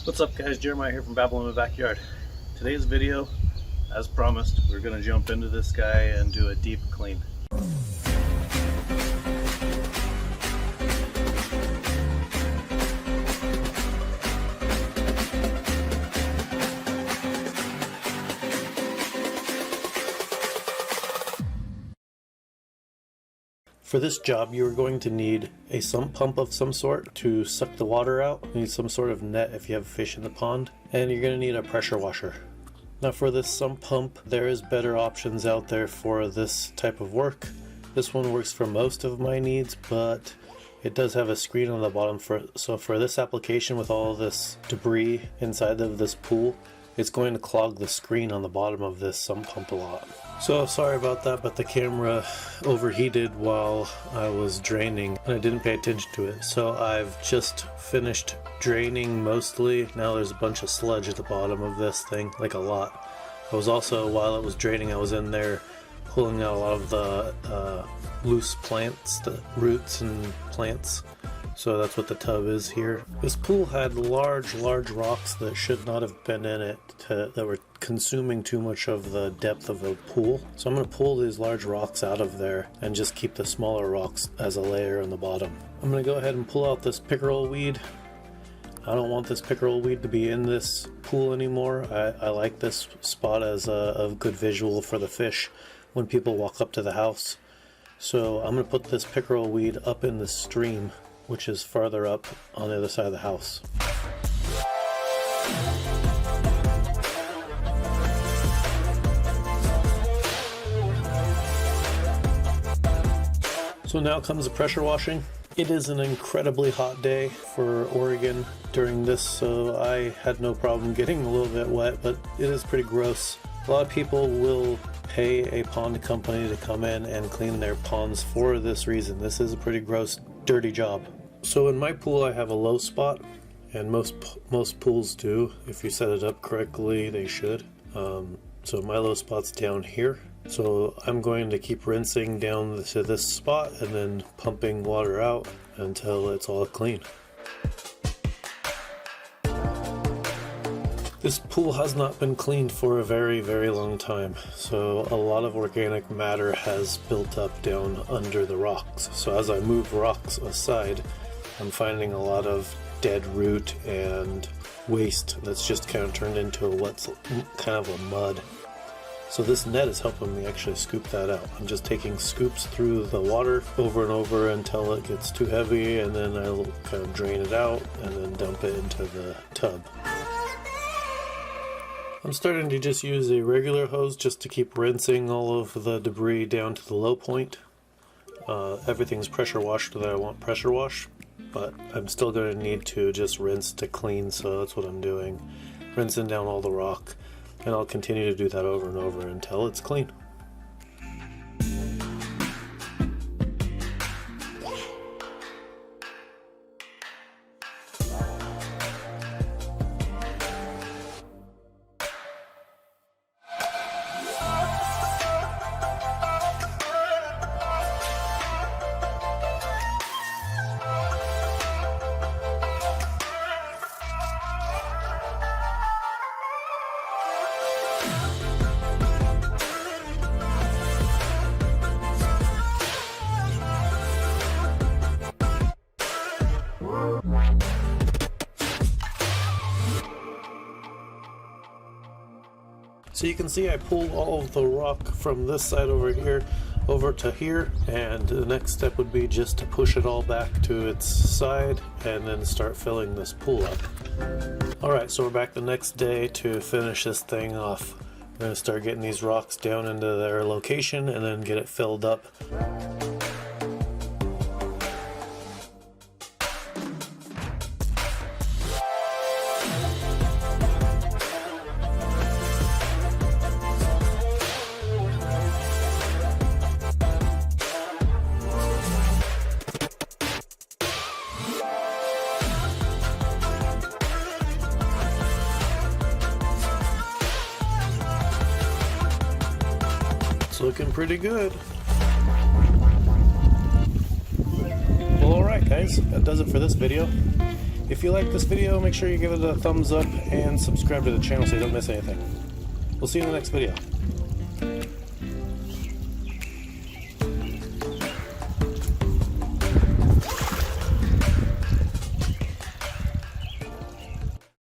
What's up guys, Jeremiah here from Babbling in the Backyard. Today's video, as promised, we're going to jump into this guy and do a deep clean. For this job, you are going to need a sump pump of some sort to suck the water out. You need some sort of net if you have fish in the pond, and you're going to need a pressure washer. Now for this sump pump, there is better options out there for this type of work. This one works for most of my needs, but it does have a screen on the bottom. So for this application with all this debris inside of this pool, it's going to clog the screen on the bottom of this sump pump a lot. So sorry about that, but the camera overheated while I was draining and I didn't pay attention to it. So I've just finished draining mostly. Now there's a bunch of sludge at the bottom of this thing, like a lot. I was also, while it was draining, I was in there pulling out a lot of the loose plants, the roots and plants. So that's what the tub is here. This pool had large rocks that should not have been in it, that were consuming too much of the depth of the pool. So I'm going to pull these large rocks out of there and just keep the smaller rocks as a layer in the bottom. I'm going to go ahead and pull out this pickerel weed. I don't want this pickerel weed to be in this pool anymore. I like this spot as a good visual for the fish when people walk up to the house. So I'm going to put this pickerel weed up in the stream, which is farther up on the other side of the house. So now comes the pressure washing. It is an incredibly hot day for Oregon during this, so I had no problem getting a little bit wet, but it is pretty gross. A lot of people will pay a pond company to come in and clean their ponds for this reason. This is a pretty gross, dirty job. So in my pool I have a low spot, and most pools do. If you set it up correctly, they should. So my low spot's down here. So I'm going to keep rinsing down to this spot and then pumping water out until it's all clean. This pool has not been cleaned for a very long time, so a lot of organic matter has built up down under the rocks. So as I move rocks aside, I'm finding a lot of dead root and waste that's just kind of turned into what's kind of a mud. So this net is helping me actually scoop that out. I'm just taking scoops through the water over and over until it gets too heavy, and then I'll kind of drain it out and then dump it into the tub. I'm starting to just use a regular hose just to keep rinsing all of the debris down to the low point. Everything's pressure washed that I want pressure wash, but I'm still going to need to just rinse to clean, so that's what I'm doing. Rinsing down all the rock, and I'll continue to do that over and over until it's clean. So you can see I pulled all of the rock from this side over here over to here, and the next step would be just to push it all back to its side and then start filling this pool up. Alright, so we're back the next day to finish this thing off. We're going to start getting these rocks down into their location and then get it filled up. Looking pretty good. Well, alright guys, that does it for this video. If you like this video, make sure you give it a thumbs up and subscribe to the channel so you don't miss anything. We'll see you in the next video.